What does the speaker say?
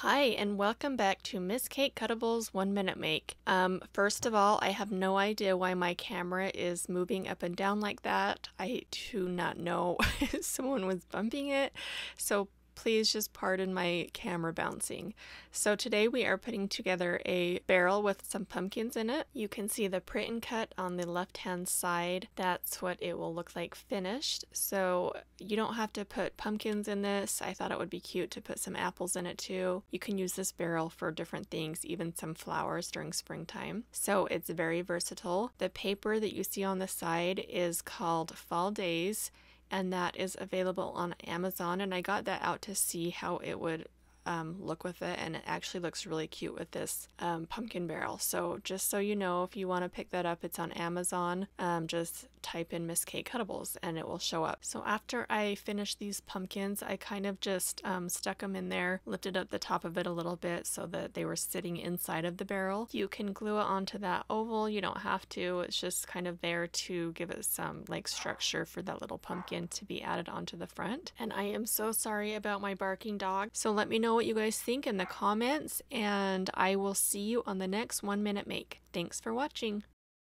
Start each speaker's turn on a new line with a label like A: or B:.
A: Hi, and welcome back to Miss Kate Cuttables 1 Minute Make. First of all, I have no idea why my camera is moving up and down like that. I do not know if someone was bumping it, so please just pardon my camera bouncing. So today we are putting together a barrel with some pumpkins in it. You can see the print and cut on the left hand side. That's what it will look like finished. So you don't have to put pumpkins in this. I thought it would be cute to put some apples in it too. You can use this barrel for different things, even some flowers during springtime. So it's very versatile. The paper that you see on the side is called Fall Days, and that is available on Amazon, and I got that out to see how it would look with it, and it actually looks really cute with this pumpkin barrel. So just so you know, if you want to pick that up, it's on Amazon. Just type in Miss Kate Cuttables and it will show up. So after I finished these pumpkins, I kind of just stuck them in there, lifted up the top of it a little bit so that they were sitting inside of the barrel. You can glue it onto that oval, you don't have to. It's just kind of there to give it some like structure for that little pumpkin to be added onto the front. And I am so sorry about my barking dog. So let me know what you guys think in the comments, and I will see you on the next 1 Minute Make. Thanks for watching.